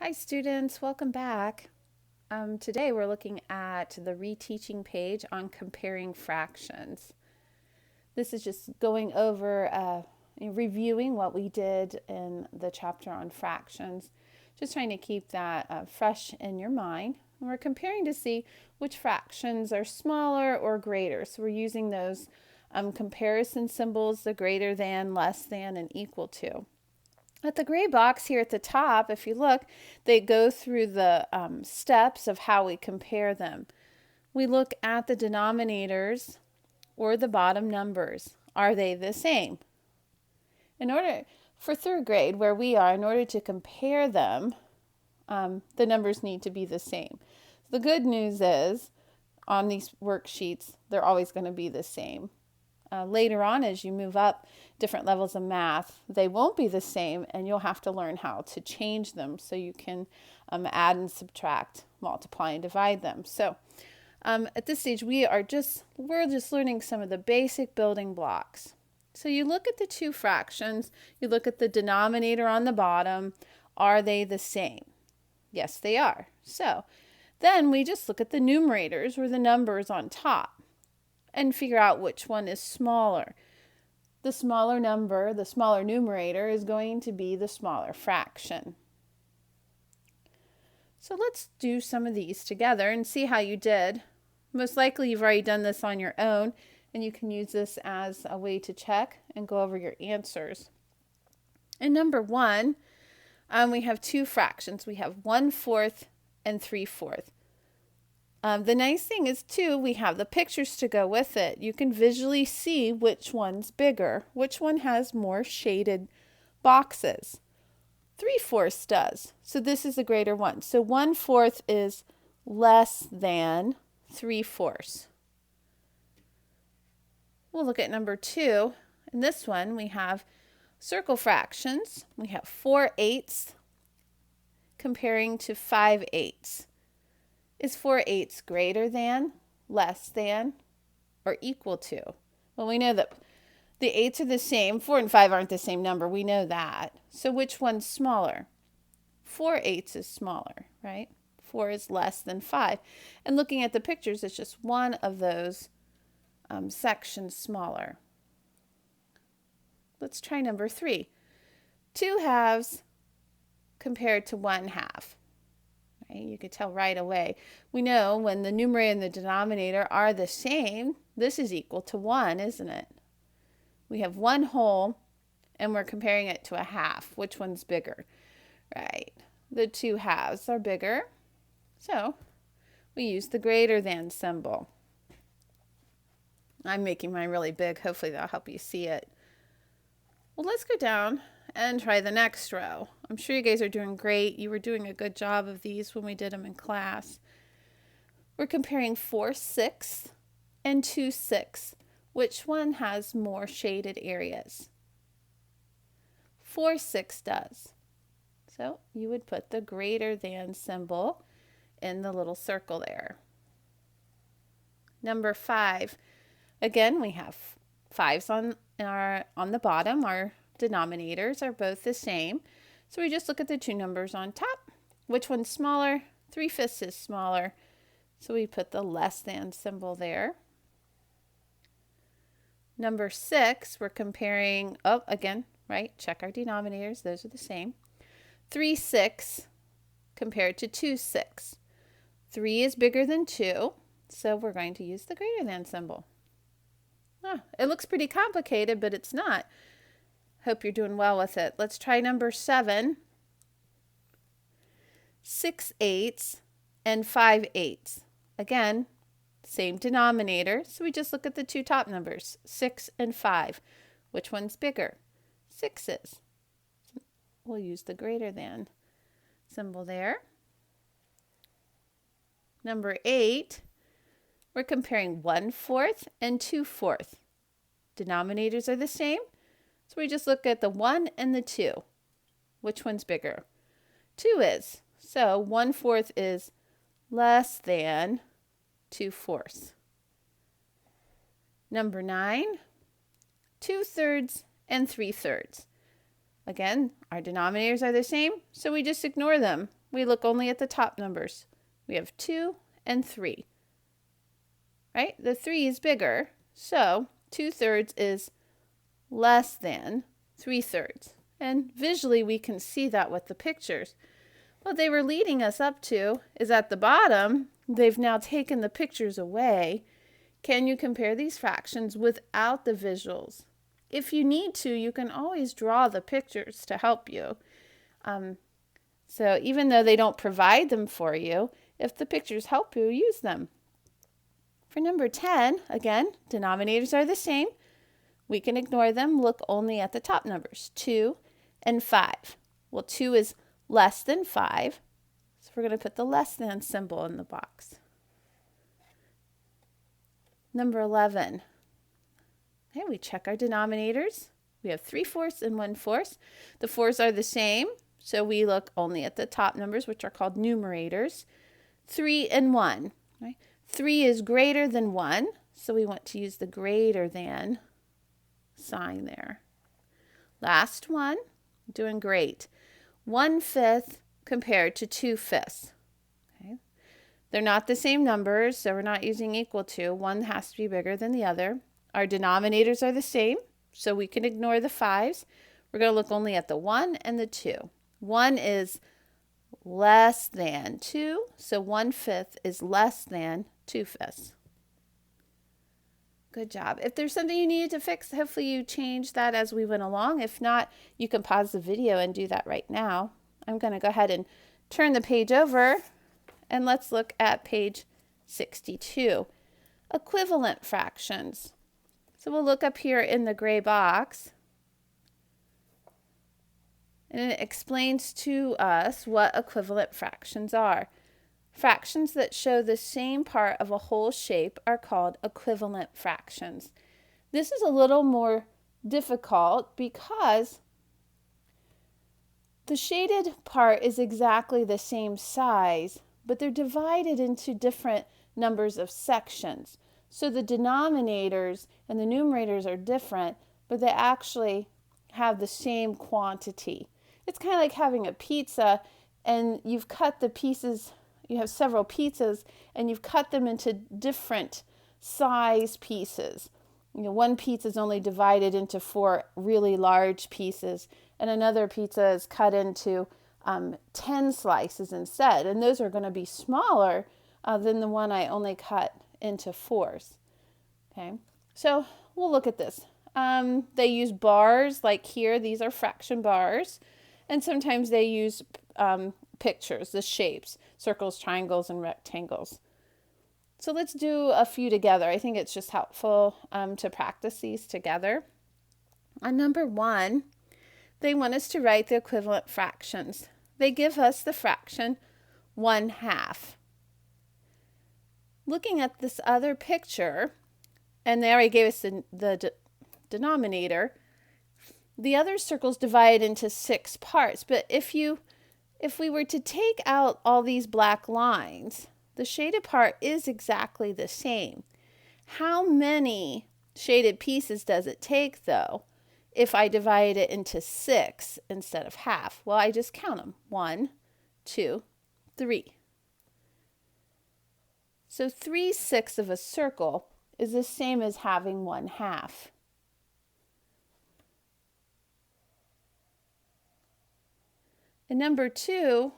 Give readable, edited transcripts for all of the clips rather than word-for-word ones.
Hi students, welcome back. Today we're looking at the reteaching page on comparing fractions. This is just going over, reviewing what we did in the chapter on fractions, just trying to keep that fresh in your mind. And we're comparing to see which fractions are smaller or greater. So we're using those comparison symbols, the greater than, less than, and equal to. At the gray box here at the top, if you look, they go through the steps of how we compare them. We look at the denominators or the bottom numbers. Are they the same? For third grade, where we are, in order to compare them, the numbers need to be the same. The good news is, on these worksheets, they're always going to be the same. Later on, as you move up different levels of math, they won't be the same, and you'll have to learn how to change them so you can add and subtract, multiply and divide them. So at this stage, we're just learning some of the basic building blocks. So you look at the two fractions, you look at the denominator on the bottom. Are they the same? Yes, they are. So then we just look at the numerators, or the numbers on top, and figure out which one is smaller. The smaller number, the smaller numerator, is going to be the smaller fraction. So let's do some of these together and see how you did. Most likely you've already done this on your own, and you can use this as a way to check and go over your answers. In number 1, we have two fractions. We have 1/4 and 3/4. The nice thing is, too, we have the pictures to go with it. You can visually see which one's bigger, which one has more shaded boxes. 3/4 does. So this is a greater one. So 1/4 is less than 3/4. We'll look at number 2. In this one, we have circle fractions. We have 4/8 comparing to 5/8. Is 4/8 greater than, less than, or equal to? Well, we know that the 8s are the same. 4 and 5 aren't the same number. We know that. So which one's smaller? 4/8 is smaller, right? 4 is less than 5. And looking at the pictures, it's just one of those sections smaller. Let's try number 3. 2/2 compared to 1/2. You could tell right away. We know when the numerator and the denominator are the same, this is equal to 1, isn't it? We have 1 whole, and we're comparing it to a half. Which one's bigger? Right. The 2/2 are bigger, so we use the greater than symbol. I'm making mine really big. Hopefully that'll help you see it. Well, let's go down and try the next row. I'm sure you guys are doing great. You were doing a good job of these when we did them in class. We're comparing 4/6 and 2/6. Which one has more shaded areas? 4/6 does. So you would put the greater than symbol in the little circle there. Number 5. Again, we have 5s on the bottom. Our denominators are both the same. So we just look at the two numbers on top. Which one's smaller? 3/5 is smaller. So we put the less than symbol there. Number 6, we're comparing, again, right? Check our denominators. Those are the same. 3/6 compared to 2/6. 3 is bigger than 2, so we're going to use the greater than symbol. It looks pretty complicated, but it's not. Hope you're doing well with it. Let's try number 7. 6/8 and 5/8. Again, same denominator, so we just look at the two top numbers, 6 and 5. Which one's bigger? 6 is. We'll use the greater than symbol there. Number 8, we're comparing 1/4 and 2/4. Denominators are the same, so we just look at the 1 and the 2. Which one's bigger? 2 is. So 1/4 is less than 2/4. Number 9, 2/3 and 3/3. Again, our denominators are the same, so we just ignore them. we look only at the top numbers. We have 2 and 3, right? The 3 is bigger, so 2/3 is less than 3/3. And visually we can see that with the pictures. What they were leading us up to is at the bottom, they've now taken the pictures away. Can you compare these fractions without the visuals? If you need to, you can always draw the pictures to help you. So even though they don't provide them for you, if the pictures help you, use them. For number 10, again, denominators are the same. We can ignore them, look only at the top numbers, 2 and 5. Well, 2 is less than 5, so we're going to put the less than symbol in the box. Number 11. Okay, we check our denominators. We have 3/4 and 1/4. The 4s are the same, so we look only at the top numbers, which are called numerators. 3 and 1. Right? 3 is greater than 1, so we want to use the greater than sign there. Last one, doing great. 1/5 compared to 2/5. Okay. They're not the same numbers, so we're not using equal to. One has to be bigger than the other. Our denominators are the same, so we can ignore the 5s. We're going to look only at the 1 and the 2. 1 is less than 2, so 1/5 is less than 2/5. Good job. If there's something you needed to fix, hopefully you changed that as we went along. If not, you can pause the video and do that right now. I'm going to go ahead and turn the page over, and let's look at page 62. Equivalent fractions. So we'll look up here in the gray box, and it explains to us what equivalent fractions are. Fractions that show the same part of a whole shape are called equivalent fractions. This is a little more difficult because the shaded part is exactly the same size, but they're divided into different numbers of sections. So the denominators and the numerators are different, but they actually have the same quantity. It's kind of like having a pizza and you've cut the pieces. You have several pizzas and you've cut them into different size pieces. One pizza is only divided into 4 really large pieces, and another pizza is cut into 10 slices instead. And those are going to be smaller than the one I only cut into 4s. Okay, so we'll look at this. They use bars like here. These are fraction bars. And sometimes they use pictures, the shapes, circles, triangles, and rectangles. So let's do a few together. I think it's just helpful to practice these together. On number 1, they want us to write the equivalent fractions. They give us the fraction 1/2. Looking at this other picture, and they already gave us the denominator, the other circles divide into 6 parts. But if we were to take out all these black lines, the shaded part is exactly the same. How many shaded pieces does it take, though, if I divide it into 6 instead of half? Well, I just count them. 1, 2, 3. So 3/6 of a circle is the same as having 1/2. In number 2,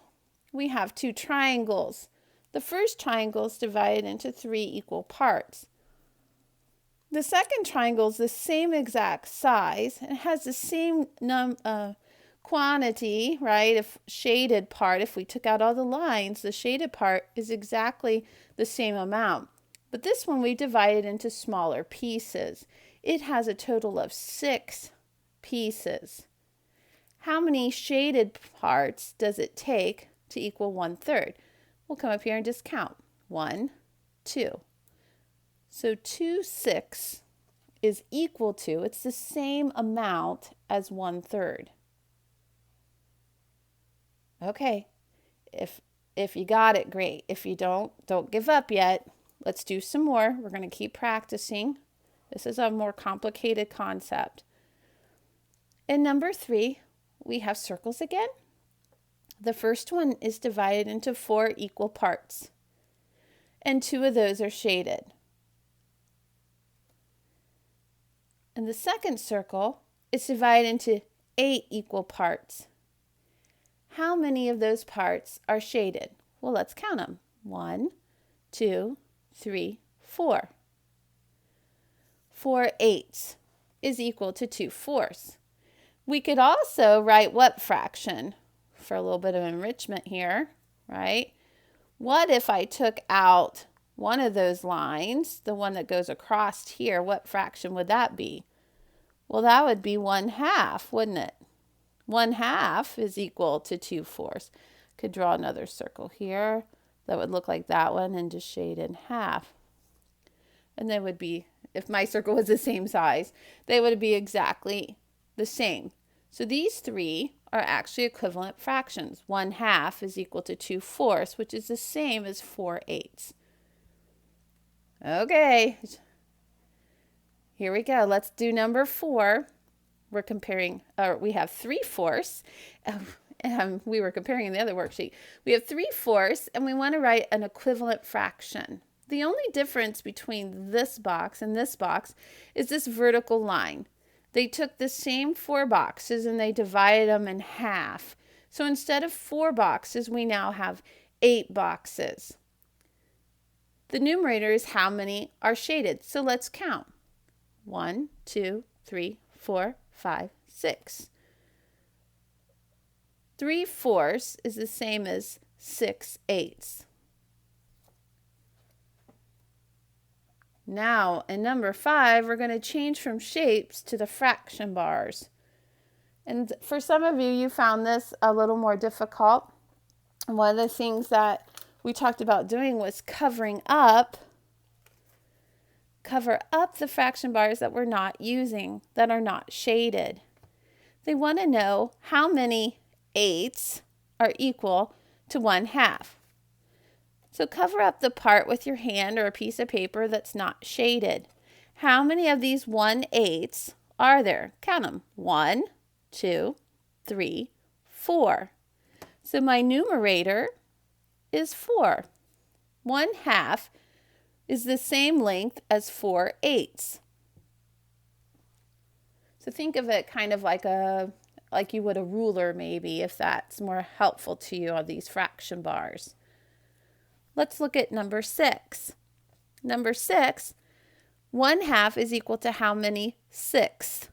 we have 2 triangles. The first triangle is divided into 3 equal parts. The second triangle is the same exact size and has the same quantity, right? If shaded part, if we took out all the lines, the shaded part is exactly the same amount. But this one we divided into smaller pieces. It has a total of 6 pieces. How many shaded parts does it take to equal 1/3? We'll come up here and just count. 1, 2. So 2/6 is equal to, it's the same amount as 1/3. Okay, if you got it, great. If you don't give up yet. Let's do some more. We're going to keep practicing. This is a more complicated concept. In number 3, we have circles again. The first one is divided into 4 equal parts, and 2 of those are shaded. And the second circle is divided into 8 equal parts. How many of those parts are shaded? Well, let's count them. 1, 2, 3, 4. 4/8 is equal to 2/4. We could also write what fraction? For a little bit of enrichment here, right? What if I took out one of those lines, the one that goes across here, what fraction would that be? Well, that would be 1/2, wouldn't it? 1/2 is equal to 2/4. Could draw another circle here that would look like that one and just shade in half. And they would be, if my circle was the same size, they would be exactly the same. So these 3 are actually equivalent fractions. 1/2 is equal to 2/4, which is the same as 4/8. Okay, here we go. Let's do number 4. We're comparing, we have 3/4. We were comparing in the other worksheet. We have 3/4, and we want to write an equivalent fraction. The only difference between this box and this box is this vertical line. They took the same 4 boxes and they divided them in half. So instead of 4 boxes, we now have 8 boxes. The numerator is how many are shaded. So let's count. 1, 2, 3, 4, 5, 6. 3/4 is the same as 6/8. Now, in number 5, we're going to change from shapes to the fraction bars. And for some of you, you found this a little more difficult. And one of the things that we talked about doing was cover up the fraction bars that we're not using, that are not shaded. They want to know how many 8s are equal to 1/2. So cover up the part with your hand or a piece of paper that's not shaded. How many of these 1/8s are there? Count them. 1, 2, 3, 4. So my numerator is 4. 1/2 is the same length as 4/8. So think of it kind of like you would a ruler, maybe, if that's more helpful to you on these fraction bars. Let's look at number 6. Number 6, 1/2 is equal to how many 6?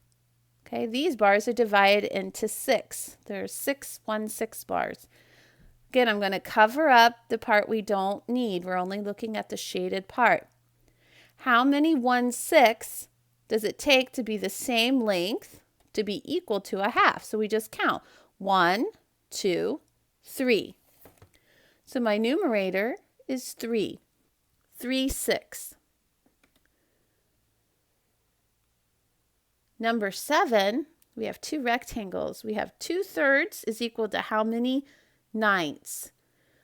Okay, these bars are divided into 6. There's 6 1/6 bars. Again, I'm going to cover up the part we don't need. We're only looking at the shaded part. How many 1/6 does it take to be the same length to be equal to 1/2? So we just count. 1, 2, 3. So my numerator is 3. 3/6. Number 7, we have 2 rectangles. We have 2/3 is equal to how many 9ths?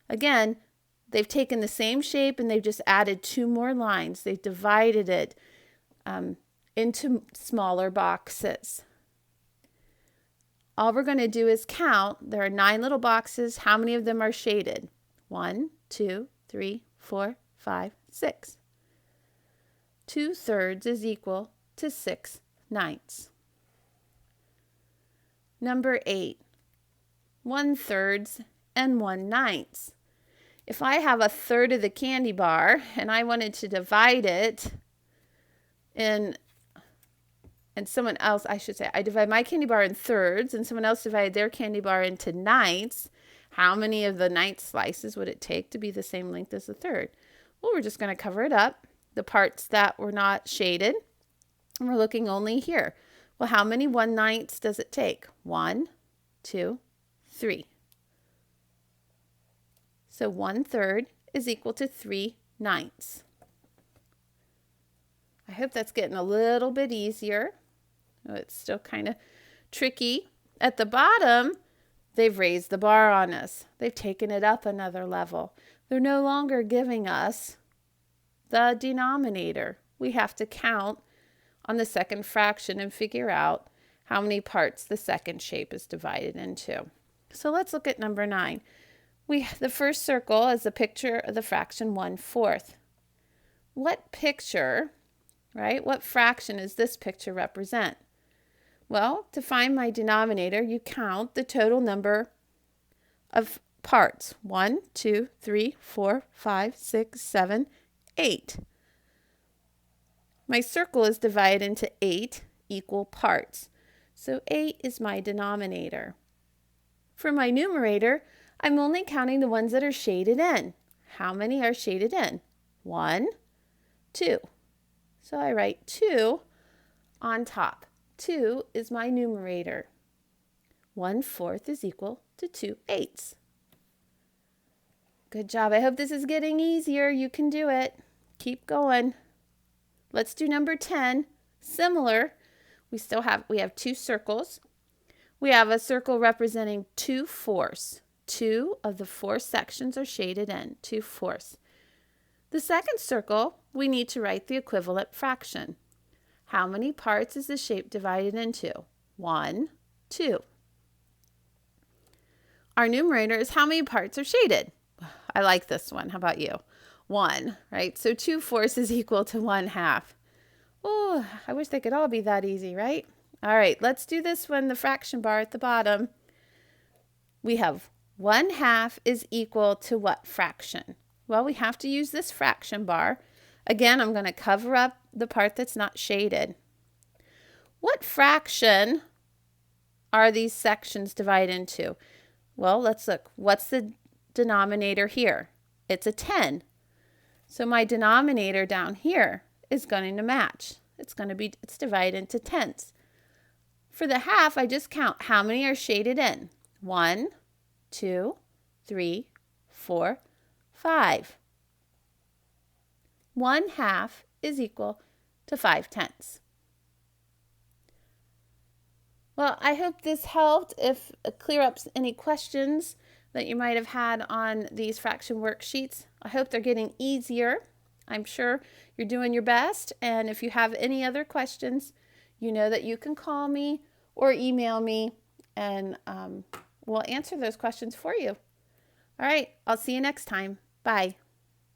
Again, they've taken the same shape and they've just added 2 more lines. They've divided it into smaller boxes. All we're going to do is count. There are 9 little boxes. How many of them are shaded? 1, 2, 3, 4, 5, 6. 2/3 is equal to 6/9. Number 8, 1/3 and 1/9. If I have 1/3 of the candy bar and I wanted to divide it in, and someone else, I should say, I divide my candy bar in thirds and someone else divided their candy bar into 9ths, how many of the 9th slices would it take to be the same length as the 1/3? Well, we're just going to cover it up, the parts that were not shaded, and we're looking only here. Well, how many 1/9ths does it take? 1, 2, 3. So 1/3 is equal to 3/9. I hope that's getting a little bit easier. Oh, it's still kind of tricky. At the bottom, they've raised the bar on us. They've taken it up another level. They're no longer giving us the denominator. We have to count on the second fraction and figure out how many parts the second shape is divided into. So let's look at number 9. The first circle is the picture of the fraction 1/4. What picture, right? What fraction does this picture represent? Well, to find my denominator, you count the total number of parts. 1, 2, 3, 4, 5, 6, 7, 8. My circle is divided into 8 equal parts. So 8 is my denominator. For my numerator, I'm only counting the ones that are shaded in. How many are shaded in? 1, 2. So I write 2 on top. 2 is my numerator. 1/4 is equal to 2/8. Good job. I hope this is getting easier. You can do it. Keep going. Let's do number 10. Similar. We have 2 circles. We have a circle representing 2/4. 2 of the 4 sections are shaded in. 2/4. The second circle, we need to write the equivalent fraction. How many parts is the shape divided into? 1, 2. Our numerator is how many parts are shaded? I like this one. How about you? 1, right? So 2/4 is equal to 1/2. Oh, I wish they could all be that easy, right? All right, let's do this one, the fraction bar at the bottom. We have 1/2 is equal to what fraction? Well, we have to use this fraction bar. Again, I'm going to cover up the part that's not shaded. What fraction are these sections divided into? Well, let's look. What's the denominator here? It's a 10. So my denominator down here is going to match. It's divided into tenths. For the half, I just count how many are shaded in. 1, 2, 3, 4, 5. 1/2 is equal to 5/10. Well, I hope this helped. If clear up any questions that you might have had on these fraction worksheets, I hope they're getting easier. I'm sure you're doing your best. And if you have any other questions, you know that you can call me or email me, and we'll answer those questions for you. All right, I'll see you next time. Bye.